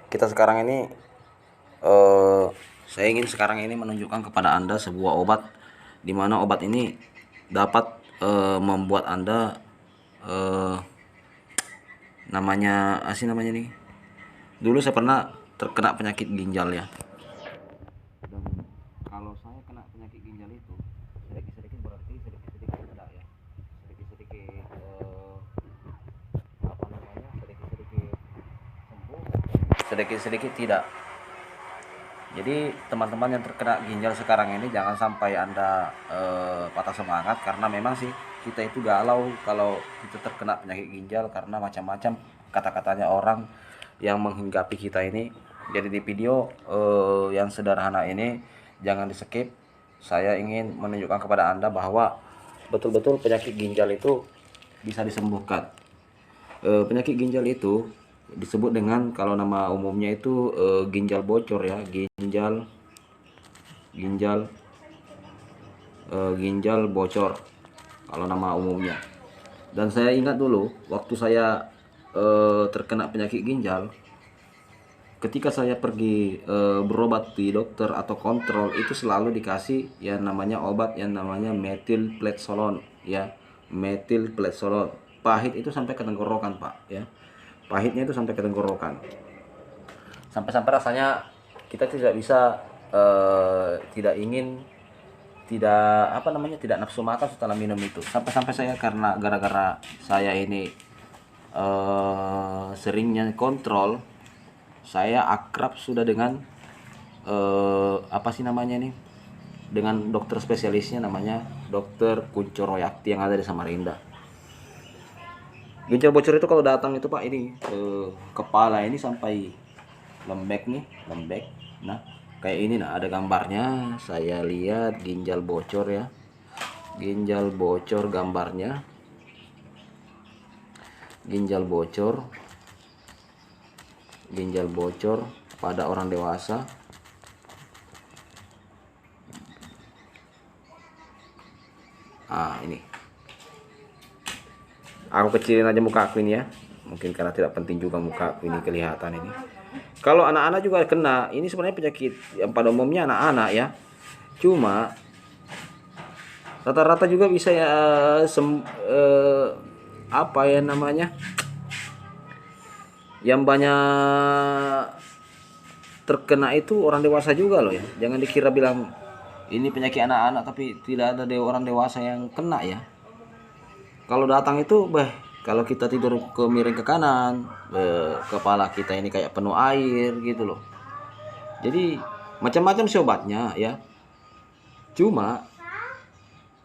kita sekarang ini eh, saya ingin sekarang ini menunjukkan kepada Anda sebuah obat, di mana obat ini dapat membuat Anda eh, namanya namanya nih. Dulu saya pernah terkena penyakit ginjal ya. Dan kalau saya kena penyakit ginjal itu sedikit-sedikit berarti sedikit-sedikit tidak ya. Sedikit-sedikit apa namanya? Sedikit-sedikit sembuh, sedikit-sedikit tidak. Jadi teman-teman yang terkena ginjal sekarang ini jangan sampai Anda patah semangat, karena memang sih kita itu galau kalau kita terkena penyakit ginjal karena macam-macam kata-katanya orang yang menghinggapi kita ini. Jadi di video yang sederhana ini jangan di-skip. Saya ingin menunjukkan kepada Anda bahwa betul-betul penyakit ginjal itu bisa disembuhkan. Penyakit ginjal itu disebut dengan, kalau nama umumnya itu ginjal bocor ya, ginjal ginjal bocor kalau nama umumnya. Dan saya ingat dulu waktu saya terkena penyakit ginjal, ketika saya pergi berobat di dokter atau kontrol, itu selalu dikasih yang namanya obat yang namanya metilprednisolone ya, metilprednisolone. Pahit itu sampai ke tenggorokan, Pak ya. Pahitnya itu sampai ke tenggorokan. Sampai-sampai rasanya kita tidak bisa tidak ingin, tidak apa namanya, tidak nafsu makan setelah minum itu. Sampai-sampai saya, karena gara-gara saya ini seringnya kontrol, saya akrab sudah dengan apa sih namanya nih, dengan dokter spesialisnya namanya dokter Kuncoroyakti yang ada di Samarinda. Ginjal bocor itu kalau datang itu Pak, ini kepala ini sampai lembek nih, lembek. Nah kayak ini, nah ada gambarnya, saya lihat ginjal bocor ya, ginjal bocor gambarnya, ginjal bocor, ginjal bocor pada orang dewasa. Ini aku kecilin aja muka aku ini ya, mungkin karena tidak penting juga muka aku ini kelihatan ini. Kalau anak-anak juga kena, ini sebenarnya penyakit yang pada umumnya anak-anak ya, cuma rata-rata juga bisa ya apa ya namanya, yang banyak terkena itu orang dewasa juga loh ya. Jangan dikira bilang ini penyakit anak-anak tapi tidak ada orang dewasa yang kena ya. Kalau datang itu kalau kita tidur ke miring ke kanan, kepala kita ini kayak penuh air gitu loh. Jadi macam-macam sih obatnya ya. Cuma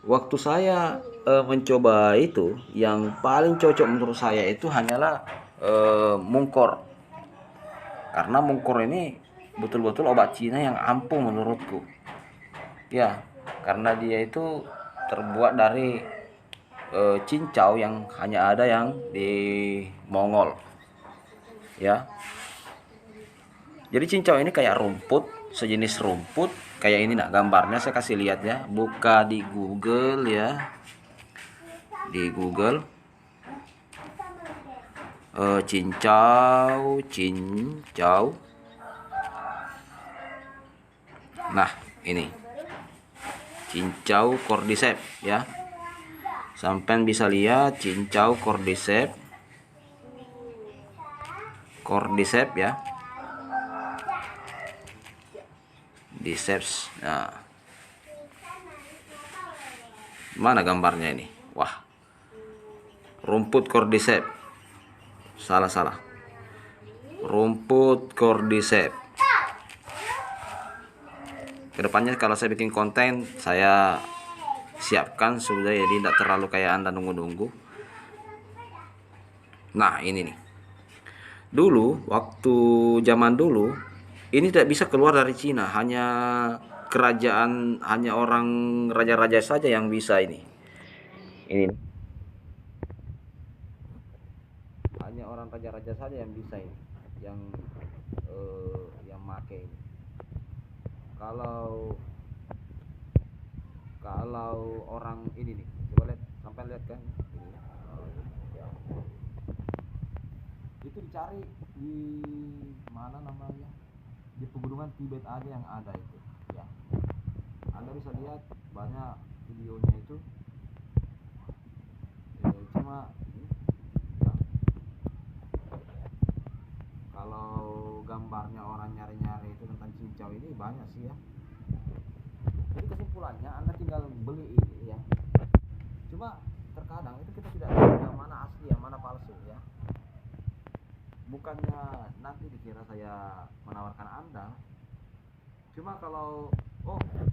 waktu saya mencoba itu, yang paling cocok menurut saya itu hanyalah mungkor. Karena mungkor ini betul-betul obat Cina yang ampuh menurutku. Ya, karena dia itu terbuat dari cincau yang hanya ada yang di Mongol. Ya. Jadi cincau ini kayak rumput, sejenis rumput kayak ini. Nah, gambarnya saya kasih lihat ya. Buka di Google ya. Di Google cincau, cincau. Nah, ini. Cincau cordyceps ya. Sampai bisa lihat cincau cordyceps. Cordyceps ya. Cordyceps. Nah. Mana gambarnya ini? Wah. Rumput cordyceps. Salah. Rumput cordyceps. Kedepannya kalau saya bikin konten, saya siapkan sudah, jadi tidak terlalu kayak Anda nunggu-nunggu. Nah ini nih, dulu waktu zaman dulu ini tidak bisa keluar dari Cina, hanya kerajaan, hanya orang raja-raja saja yang bisa ini hanya orang raja-raja saja yang bisa ini, yang make ini. Kalau orang ini nih, coba lihat, sampai lihat kan ini, itu dicari di mana namanya di pegunungan Tibet aja yang ada itu ya. Anda bisa lihat banyak videonya itu, cuma ya, kalau gambarnya orang nyari-nyari itu tentang cincau ini banyak sih ya. Jadi kesimpulannya Anda tinggal beli ini ya. Cuma terkadang itu kita tidak tahu yang mana asli yang mana palsu ya. Bukannya nanti dikira saya menawarkan Anda, cuma kalau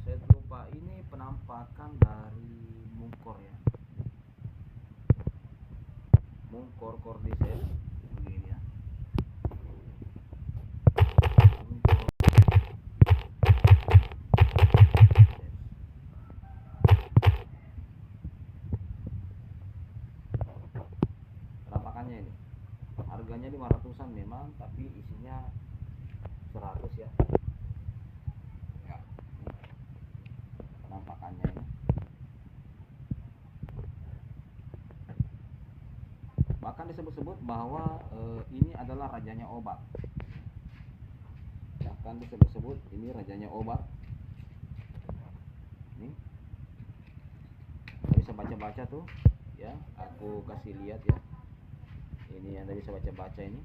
saya lupa, ini penampakan dari mungkor ya, mungkor Cordyceps begini ya. Mungkor penampakannya ini harganya 500-an memang, tapi isinya 100 ya. Ya, penampakannya ini. Bahkan disebut-sebut bahwa ini adalah rajanya obat. Bahkan disebut-sebut ini rajanya obat. Nih, Anda bisa baca-baca tuh ya. Aku kasih lihat ya. Ini Anda bisa baca-baca ini.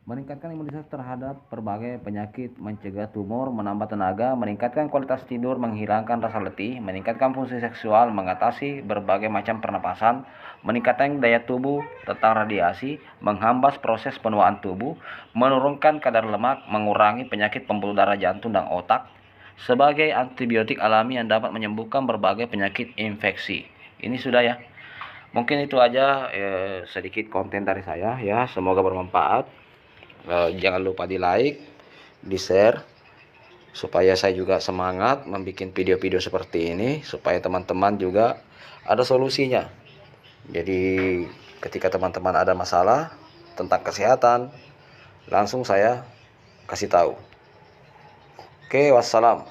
Meningkatkan imunitas terhadap berbagai penyakit, mencegah tumor, menambah tenaga, meningkatkan kualitas tidur, menghilangkan rasa letih, meningkatkan fungsi seksual, mengatasi berbagai macam pernapasan, meningkatkan daya tubuh tentang radiasi, menghambas proses penuaan tubuh, menurunkan kadar lemak, mengurangi penyakit pembuluh darah jantung dan otak, sebagai antibiotik alami yang dapat menyembuhkan berbagai penyakit infeksi. Ini sudah ya. Mungkin itu aja sedikit konten dari saya ya. Semoga bermanfaat. Jangan lupa di like, di share, supaya saya juga semangat membuat video-video seperti ini, supaya teman-teman juga ada solusinya. Jadi ketika teman-teman ada masalah tentang kesehatan, langsung saya kasih tahu. Oke, wassalam.